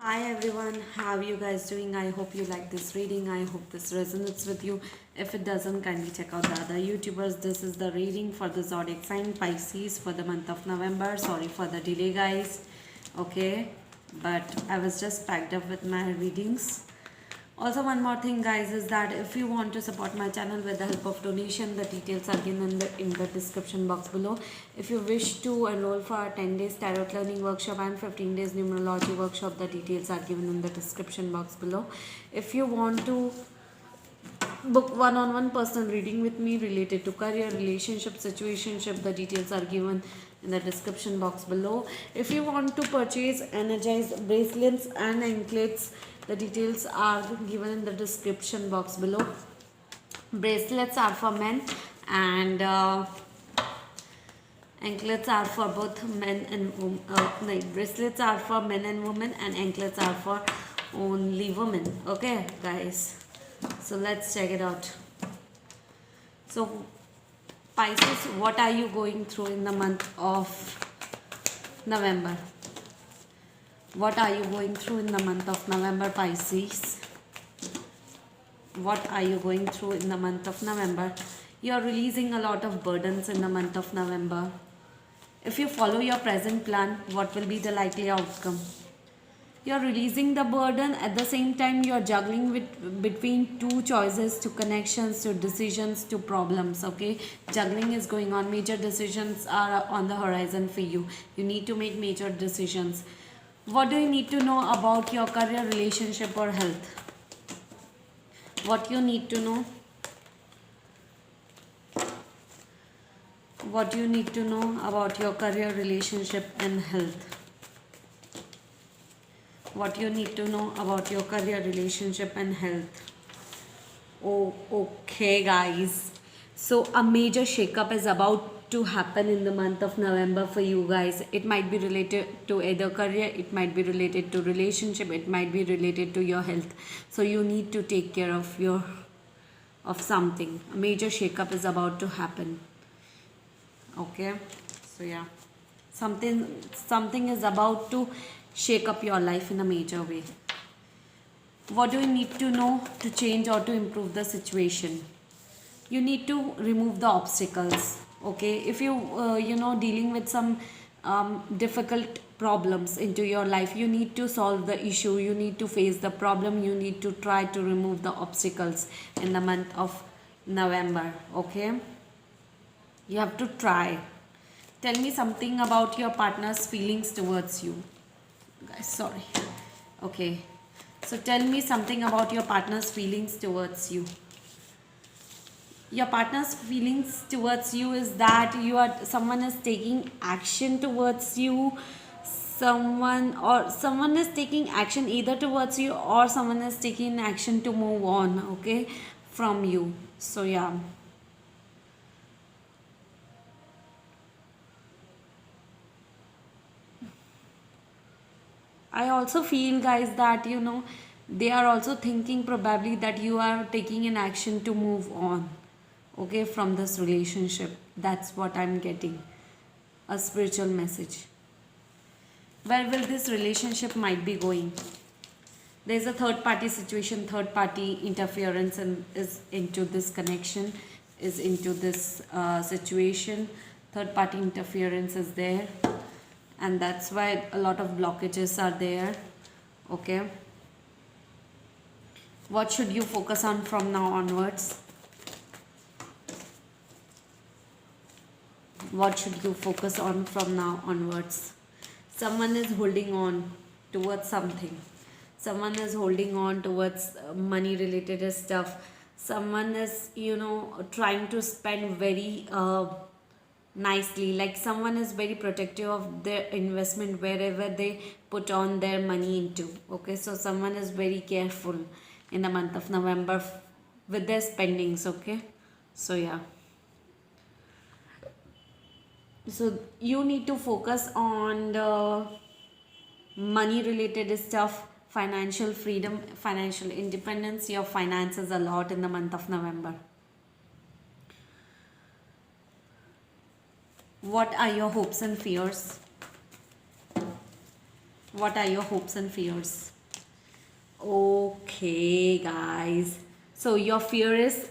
Hi everyone, how are you guys doing? I hope you like this reading. I hope this resonates with you. If it doesn't, kindly check out the other YouTubers. This is the reading for the zodiac sign Pisces for the month of November. Sorry for the delay, guys. Okay, but I was just packed up with my readings. Also, one more thing, guys, is that if you want to support my channel with the help of donation, the details are given in the description box below. If you wish to enroll for a 10 days tarot learning workshop and 15 days numerology workshop, the details are given in the description box below. If you want to book one-on-one personal reading with me related to career, relationship, situationship, the details are given in the description box below. If you want to purchase energized bracelets and anklets, the details are given in the description box below. Bracelets are for men and anklets are for both men and women. No, bracelets are for men and women and anklets are for only women. Okay guys, so let's check it out. So Pisces, what are you going through in the month of November? What are you going through in the month of November, Pisces? What are you going through in the month of November? You are releasing a lot of burdens in the month of November. If you follow your present plan, what will be the likely outcome? You're releasing the burden, at the same time you're juggling between two choices, to connections, to decisions, to problems. Okay, juggling is going on. Major decisions are on the horizon for you. You need to make major decisions. What do you need to know about your career, relationship or health? What you need to know? What you need to know about your career, relationship and health? What you need to know about your career, relationship and health? Oh, okay guys, so a major shakeup is about to happen in the month of November for you guys. It might be related to either career, it might be related to relationship, it might be related to your health. So you need to take care of something. A major shakeup is about to happen. Okay, so yeah, something is about to shake up your life in a major way. What do you need to know to change or to improve the situation? You need to remove the obstacles. Okay, if you dealing with some difficult problems into your life, you need to solve the issue, you need to face the problem, you need to try to remove the obstacles in the month of November. Okay, you have to try. Tell me something about your partner's feelings towards you, guys. Sorry. Okay, so tell me something about your partner's feelings towards you. Your partner's feelings towards you is that someone is taking action towards you. Someone is taking action either towards you, or someone is taking action to move on, okay, from you. So yeah, I also feel, guys, that they are also thinking probably that you are taking an action to move on, okay, from this relationship. That's what I'm getting. A spiritual message. Where will this relationship might be going? There's a third party situation, third party interference is into this connection, is into this situation. Third party interference is there, and that's why a lot of blockages are there. Okay, what should you focus on from now onwards? What should you focus on from now onwards? Someone is holding on towards something. Someone is holding on towards money related stuff. Someone is trying to spend very nicely. Like someone is very protective of their investment wherever they put on their money into. Okay, so someone is very careful in the month of November with their spendings. Okay, so yeah, so you need to focus on the money related stuff, financial freedom, financial independence, your finances a lot in the month of November. What are your hopes and fears? What are your hopes and fears? Okay, guys. So your fear is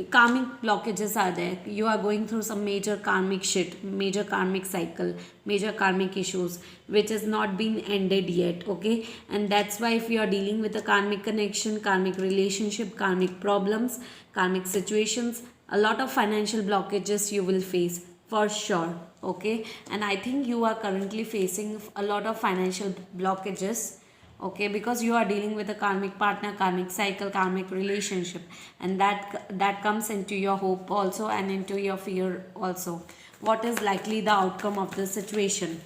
karmic blockages are there. You are going through some major karmic shit, major karmic cycle, major karmic issues, which has not been ended yet. Okay, and that's why if you are dealing with a karmic connection, karmic relationship, karmic problems, karmic situations, a lot of financial blockages you will face for sure. Okay, and I think you are currently facing a lot of financial blockages, okay, because you are dealing with a karmic partner, karmic cycle, karmic relationship, and that comes into your hope also and into your fear also. What is likely the outcome of the situation?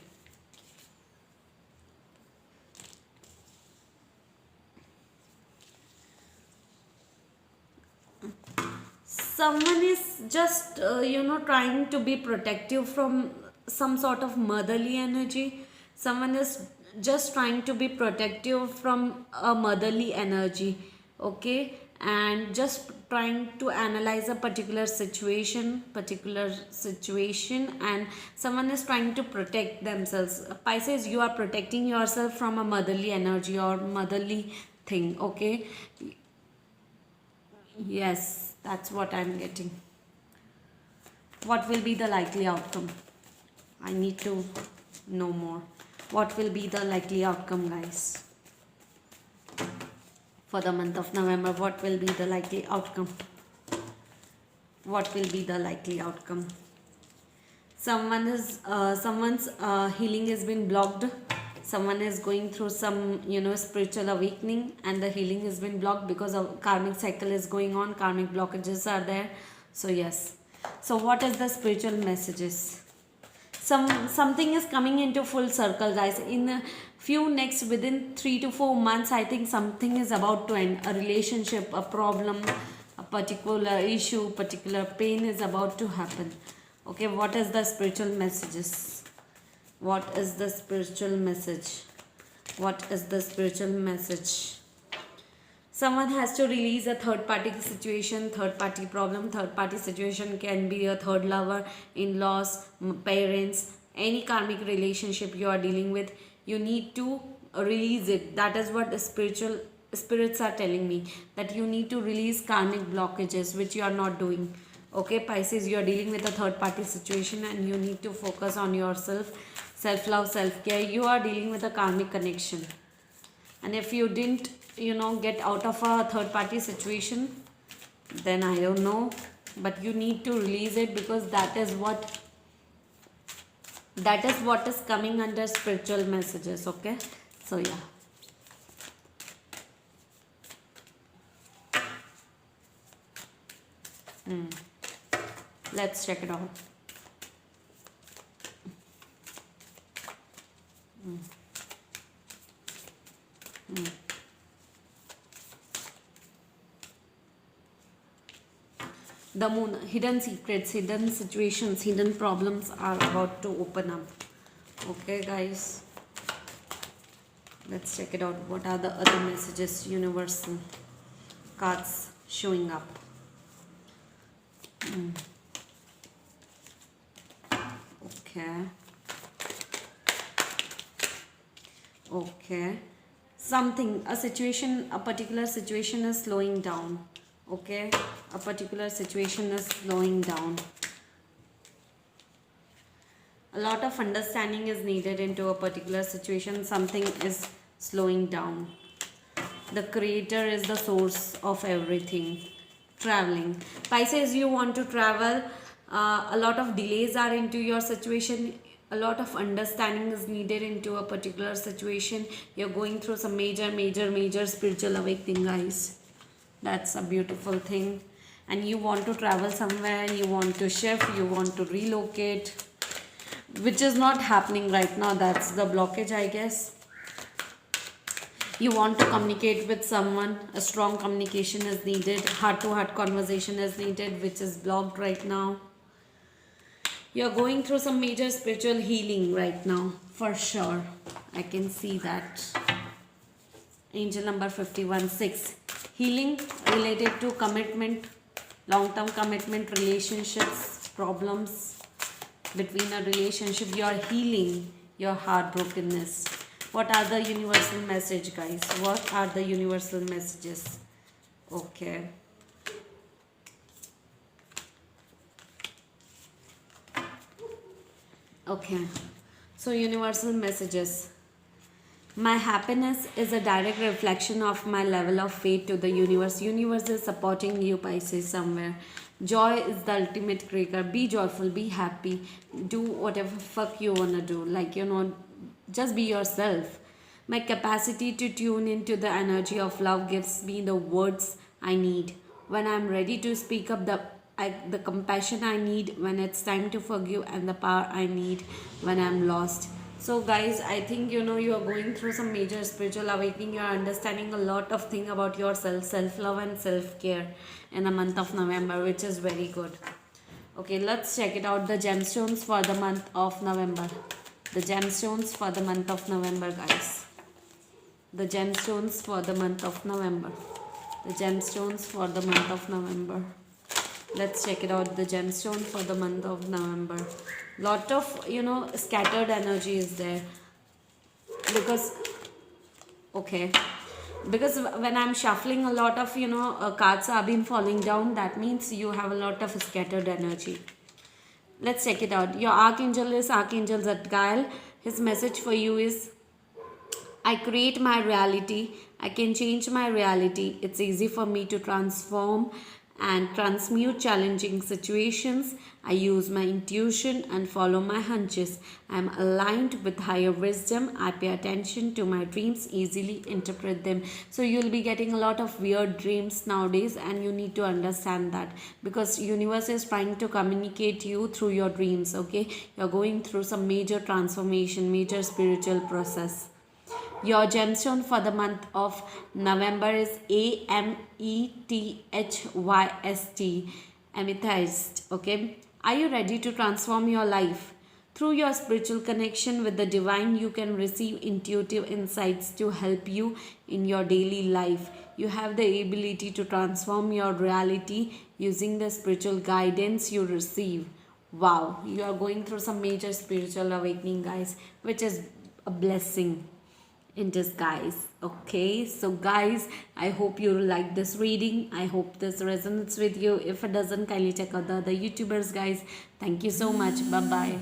Someone is just trying to be protective from some sort of motherly energy. Someone is just trying to be protective from a motherly energy, okay, and just trying to analyze a particular situation, and someone is trying to protect themselves. Pisces, you are protecting yourself from a motherly energy or motherly thing, okay. Yes, that's what I'm getting. What will be the likely outcome? I need to know more. What will be the likely outcome, guys? For the month of November, what will be the likely outcome? What will be the likely outcome? Someone's healing has been blocked. Someone is going through some spiritual awakening, and the healing has been blocked because of karmic cycle is going on, karmic blockages are there. So yes, so what is the spiritual messages? Something is coming into full circle, guys. In a few next, within 3 to 4 months, I think something is about to end. A relationship, a problem, a particular issue, particular pain is about to happen. Okay, what is the spiritual messages? What is the spiritual message? What is the spiritual message? Someone has to release a third party situation, third party problem. Third party situation can be a third lover, in-laws, parents, any karmic relationship you are dealing with. You need to release it. That is what the spirits are telling me, that you need to release karmic blockages which you are not doing. Okay, Pisces, you are dealing with a third party situation and you need to focus on yourself, self love, self care. You are dealing with a karmic connection, and if you didn't get out of a third party situation, then I don't know, but you need to release it, because that is what is coming under spiritual messages. Okay, so yeah. Let's check it out. The moon, hidden secrets, hidden situations, hidden problems are about to open up. Okay, guys, let's check it out. What are the other messages, universal cards showing up? Okay, a particular situation is slowing down. Okay, a particular situation is slowing down. A lot of understanding is needed into a particular situation. Something is slowing down. The creator is the source of everything. Traveling, Pisces, you want to travel. A lot of delays are into your situation. A lot of understanding is needed into a particular situation. You're going through some major spiritual awakening, guys. That's a beautiful thing. And you want to travel somewhere, you want to shift, you want to relocate, which is not happening right now. That's the blockage, I guess. You want to communicate with someone. A strong communication is needed. Heart-to-heart conversation is needed, which is blocked right now. You're going through some major spiritual healing right now, for sure. I can see that. Angel number 51, 6. Healing related to commitment, long-term commitment, relationships, problems between a relationship. You are healing your heartbrokenness. What are the universal message, guys? What are the universal messages? Okay. Okay. So universal messages. My happiness is a direct reflection of my level of faith to the universe. Universe is supporting you, Pisces, somewhere. Joy is the ultimate creator. Be joyful, be happy. Do whatever fuck you wanna do. Like, just be yourself. My capacity to tune into the energy of love gives me the words I need. When I'm ready to speak up, the compassion I need when it's time to forgive, and the power I need when I'm lost. So guys, I think you are going through some major spiritual awakening. You are understanding a lot of things about yourself, self-love and self-care in the month of November, which is very good. Okay, let's check it out. The gemstones for the month of November. The gemstones for the month of November, guys. The gemstones for the month of November. The gemstones for the month of November. Let's check it out. The gemstone for the month of November. Lot of scattered energy is there, because when I'm shuffling, a lot of cards have been falling down. That means you have a lot of scattered energy. Let's check it out. Your archangel is Archangel Zadkiel. His message for you is, I create my reality. I can change my reality. It's easy for me to transform and transmute challenging situations. I use my intuition and follow my hunches. I am aligned with higher wisdom. I pay attention to my dreams, easily interpret them. So you'll be getting a lot of weird dreams nowadays, and you need to understand that, because universe is trying to communicate you through your dreams. Okay, you're going through some major transformation, major spiritual process. Your gemstone for the month of November is AMETHYST, amethyst. Okay, are you ready to transform your life? Through your spiritual connection with the divine, you can receive intuitive insights to help you in your daily life. You have the ability to transform your reality using the spiritual guidance you receive. Wow, you are going through some major spiritual awakening, guys, which is a blessing in disguise. Okay, so guys, I hope you like this reading. I hope this resonates with you. If it doesn't, kindly check out the other YouTubers, guys. Thank you so much. Bye bye.